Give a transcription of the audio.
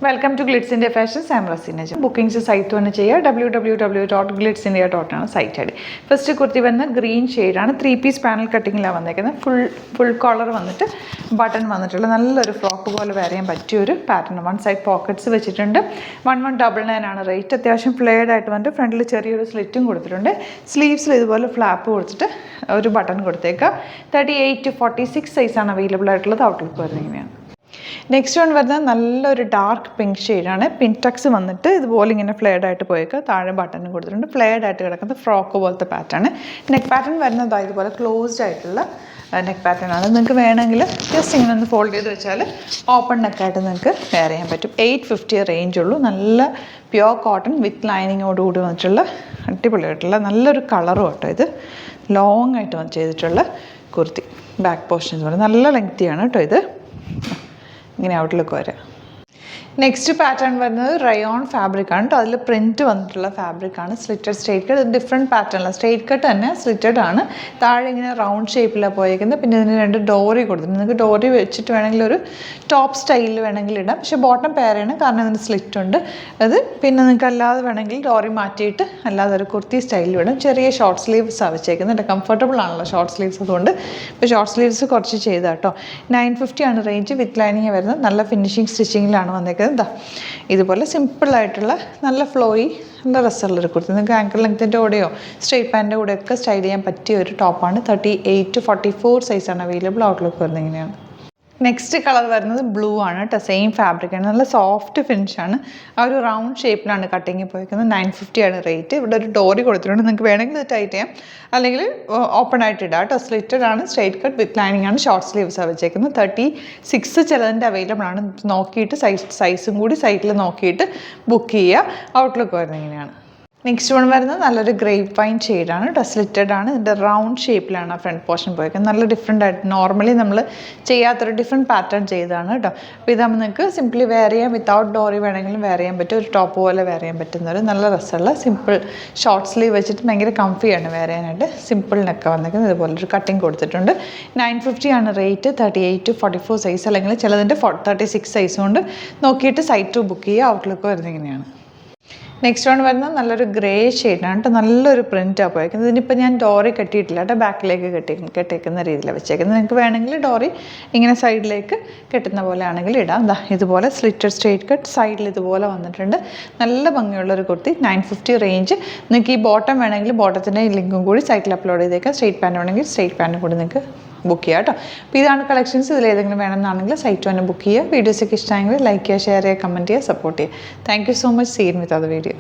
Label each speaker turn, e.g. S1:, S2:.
S1: Welcome to Glitz India fashions. I am Raseena. Bookings site തന്നെ ചെയ്യുക. www.glitzindia ആണ് site I D. First kurti വന്ന് green ഷെയ്ഡാണ്. 3 പീസ് പാനൽ കട്ടിങ്ങിലാണ് വന്നേക്കുന്നത്. ഫുൾ കോളർ വന്നിട്ട് ബട്ടൺ വന്നിട്ടുള്ള നല്ലൊരു ഫ്രോക്ക് പോലെ വെയർ ചെയ്യാൻ പറ്റിയൊരു പാറ്റേൺ. വൺ സൈഡ് പോക്കറ്റ്സ് വെച്ചിട്ടുണ്ട്. 1199 ആണ് റേറ്റ്. അത്യാവശ്യം ഫ്ലെയർഡ് ആയിട്ട് വന്നിട്ട് ഫ്രണ്ടിൽ ചെറിയൊരു സ്ലിറ്റും കൊടുത്തിട്ടുണ്ട്. സ്ലീവ്സിൽ ഇതുപോലെ ഫ്ലാപ്പ് കൊടുത്തിട്ട് ഒരു ബട്ടൺ കൊടുത്തേക്കുക. 38 to 46 സൈസാണ് അവൈലബിൾ ആയിട്ടുള്ളത്. ഔട്ട്ലുക്ക് വരുന്നത് ഇങ്ങനെയാണ്. നെക്സ്റ്റ് വൺ വരുന്നത് നല്ലൊരു ഡാർക്ക് പിങ്ക് ഷെയ്ഡാണ്. പിൻടക്സ് വന്നിട്ട് ഇതുപോലെ ഇങ്ങനെ ഫ്ലെയർഡ് ആയിട്ട് പോയേക്കുക. താഴെ ബട്ടണും കൊടുത്തിട്ടുണ്ട്. ഫ്ലെയർഡ് ആയിട്ട് കിടക്കുന്നത് ഫ്രോക്ക് പോലത്തെ പാറ്റേൺ. നെക്ക് പാറ്റേൺ വരുന്നത് ഇതുപോലെ ക്ലോസ്ഡ് ആയിട്ടുള്ള നെക്ക് പാറ്റേൺ ആണ്. നിങ്ങൾക്ക് വേണമെങ്കിൽ ജസ്റ്റ് ഇങ്ങനെ ഒന്ന് ഫോൾഡ് ചെയ്ത് വെച്ചാൽ ഓപ്പൺ നെക്കായിട്ട് നിങ്ങൾക്ക് വെയർ ചെയ്യാൻ പറ്റും. 850 റേഞ്ച് ഉള്ളൂ. നല്ല പ്യോർ കോട്ടൺ വിത്ത് ലൈനിങ്ങോടുകൂടി വന്നിട്ടുള്ള അടിപൊളിയായിട്ടുള്ള നല്ലൊരു കളറും കേട്ടോ. ഇത് ലോങ് ആയിട്ട് ചെയ്തിട്ടുള്ള കുർത്തി. ബാക്ക് പോർഷൻ പോലെ നല്ല ലെങ്തിയാണ് കേട്ടോ. ഇത് ഇങ്ങനെ ഔട്ട്ലുക്ക് വരാം. നെക്സ്റ്റ് പാറ്റേൺ വരുന്നത് റയോൺ ഫാബ്രിക് ആണ് കേട്ടോ. അതിൽ പ്രിൻറ്റ് വന്നിട്ടുള്ള ഫാബ്രിക്കാണ്. Slitted straight cut. ഡിഫറെൻറ്റ് പാറ്റേണിലാണ്. സ്ട്രേറ്റ് കട്ട് തന്നെ സ്ലിറ്റഡ് ആണ്. താഴെ ഇങ്ങനെ റൗണ്ട് ഷേപ്പിലാണ് പോയേക്കുന്നത്. പിന്നെ ഇതിന് 2 ഡോറി കൊടുത്തിട്ടുണ്ട്. നിങ്ങൾക്ക് ഡോറി വെച്ചിട്ട് വേണമെങ്കിൽ ഒരു ടോപ്പ് സ്റ്റൈലിൽ വേണമെങ്കിൽ ഇടാം. പക്ഷേ ബോട്ടം പെയറാണ്, കാരണം ഇതിന് സ്ലിറ്റ് ഉണ്ട്. അത് പിന്നെ നിങ്ങൾക്ക് അല്ലാതെ വേണമെങ്കിൽ ഡോറി മാറ്റിയിട്ട് അല്ലാതെ ഒരു കുർത്തി സ്റ്റൈലിൽ ഇടാം. ചെറിയ ഷോർട്ട് സ്ലീവ്സാണ് വെച്ചേക്കുന്നത്. കംഫർട്ടബിൾ ആണല്ലോ ഷോർട്ട് സ്ലീവ്സ്. അതുകൊണ്ട് ഇപ്പോൾ ഷോർട്ട് സ്ലീവ്സ് കുറച്ച് ചെയ്താൽ കേട്ടോ. 950 ആണ് റേഞ്ച്. വിത്ത് ലൈനിങ് വരുന്നത്. നല്ല ഫിനിഷിങ് സ്റ്റിച്ചിങ്ങിലാണ് വന്നേക്കുന്നത്. എന്താ ഇതുപോലെ സിമ്പിളായിട്ടുള്ള നല്ല ഫ്ലോയി നല്ല രസമുള്ളൊരു കുർത്തി. നിങ്ങൾക്ക് ആങ്കിൾ ലെങ്ത്തിൻ്റെ കൂടെയോ സ്ട്രേറ്റ് പാൻറ്റിൻ്റെ കൂടെയൊക്കെ സ്റ്റൈൽ ചെയ്യാൻ പറ്റിയ ഒരു ടോപ്പാണ്. 38 to 44 സൈസാണ് അവൈലബിൾ. ഔട്ട്ലുക്ക് വരുന്നത് ഇങ്ങനെയാണ്. നെക്സ്റ്റ് കളർ വരുന്നത് ബ്ലൂ ആണ് കേട്ടോ. സെയിം ഫാബ്രിക്കാണ്. നല്ല സോഫ്റ്റ് ഫിനിഷാണ്. ആ ഒരു റൗണ്ട് ഷേപ്പിലാണ് കട്ടിങ് പോയിരിക്കുന്നത്. 950 ആണ് റേറ്റ്. ഇവിടെ ഒരു ഡോറി കൊടുത്തിട്ടുണ്ട്. നിങ്ങൾക്ക് വേണമെങ്കിൽ ഇത് ടൈറ്റ് ചെയ്യാം, അല്ലെങ്കിൽ ഓപ്പൺ ആയിട്ട് ഇടാം കേട്ടോ. സ്ലിറ്റഡ് ആണ്. സ്ട്രേറ്റ് കട്ട് വിത്ത് ലൈനിങ് ആണ്. ഷോർട്ട് സ്ലീവ്സാണ് വെച്ചേക്കുന്നത്. 36 ചിലതിൻ്റെ അവൈലബിൾ ആണ്. നോക്കിയിട്ട് സൈസും കൂടി സൈറ്റിൽ നോക്കിയിട്ട് ബുക്ക് ചെയ്യുക. ഔട്ട്ലുക്ക് വരുന്നത് ഇങ്ങനെയാണ്. നെക്സ്റ്റ് വൺ വരുന്നത് നല്ലൊരു ഗ്രേപ്പ് വൈൻ ഷെയ്ഡാണ് കേട്ടോ. സ്ലിറ്റഡ് ആണ്. ഇതിൻ്റെ റൗണ്ട് ഷേപ്പിലാണ് ആ ഫ്രണ്ട് പോർഷൻ പോയിരിക്കുന്നത്. നല്ല ഡിഫറെൻ്റ് ആയിട്ട് നോർമലി നമ്മൾ ചെയ്യാത്തൊരു ഡിഫറെൻറ്റ് പാറ്റേൺ ചെയ്തതാണ് കേട്ടോ. അപ്പോൾ ഇതാകുമ്പോൾ നിങ്ങൾക്ക് സിംപ്ലി വെയർ ചെയ്യാം. വിത്തൗട്ട് ഡോറി വേണമെങ്കിലും വെയർ ചെയ്യാൻ പറ്റും. ഒരു ടോപ്പ് പോലെ വെയർ ചെയ്യാൻ പറ്റുന്ന ഒരു നല്ല രസമുള്ള സിമ്പിൾ ഷോർട്ട് സ്ലീവ് വെച്ചിട്ട് ഭയങ്കര കംഫിയാണ് വെയർ ചെയ്യാനായിട്ട്. സിമ്പിൾ നെക്ക് വന്നിരിക്കുന്നത്. ഇതുപോലൊരു കട്ടിങ് കൊടുത്തിട്ടുണ്ട്. 950 ആണ് റേറ്റ്. 38 to 44 സൈസ്, അല്ലെങ്കിൽ ചിലതിൻ്റെ 36 സൈസ് കൊണ്ട് നോക്കിയിട്ട് സൈറ്റ് ബുക്ക് ചെയ്യുക. ഔട്ട്ലുക്ക് വരുന്നത് ഇങ്ങനെയാണ്. നെക്സ്റ്റ് വൺ വരുന്നത് നല്ലൊരു ഗ്രേ ഷെയ്ഡാണ് കേട്ടോ. നല്ലൊരു പ്രിൻറ്റാണ് പോയേക്കുന്നത്. ഇതിനിപ്പോൾ ഞാൻ ഡോറി കെട്ടിയിട്ടില്ല കേട്ടോ. ബാക്കിലേക്ക് കെട്ടിക്കുന്ന രീതിയിലാണ് വെച്ചേക്കുന്നത്. നിങ്ങൾക്ക് വേണമെങ്കിൽ ഡോറി ഇങ്ങനെ സൈഡിലേക്ക് കെട്ടുന്ന പോലെ ആണെങ്കിൽ ഇടാം. ഇതുപോലെ സ്ലിറ്റഡ് സ്ട്രേറ്റ് കട്ട് സൈഡിൽ ഇതുപോലെ വന്നിട്ടുണ്ട്. നല്ല ഭംഗിയുള്ളൊരു കുർത്തി. 950 റേഞ്ച്. നിങ്ങൾക്ക് ഈ ബോട്ടം വേണമെങ്കിൽ ബോട്ടത്തിൻ്റെ ലിങ്കും കൂടി സൈറ്റിൽ അപ്ലോഡ് ചെയ്തേക്കാം. സ്ട്രേറ്റ് പാൻറ്റ് വേണമെങ്കിൽ സ്ട്രേറ്റ് പാൻറ്റും കൂടി നിങ്ങൾക്ക് ബുക്ക് ചെയ്യുക കേട്ടോ. അപ്പോൾ ഇതാണ് കളക്ഷൻസ്. ഇതിലേതെങ്കിലും വേണമെന്നാണെങ്കിൽ സൈറ്റ് തന്നെ ബുക്ക് ചെയ്യുക. വീഡിയോസൊക്കെ ഇഷ്ടമായെങ്കിൽ ലൈക്ക് ചെയ്യുക, ഷെയർ ചെയ്യുക, കമൻറ്റ് ചെയ്യുക, സപ്പോർട്ട് ചെയ്യുക. Thank you so much. See you with other video.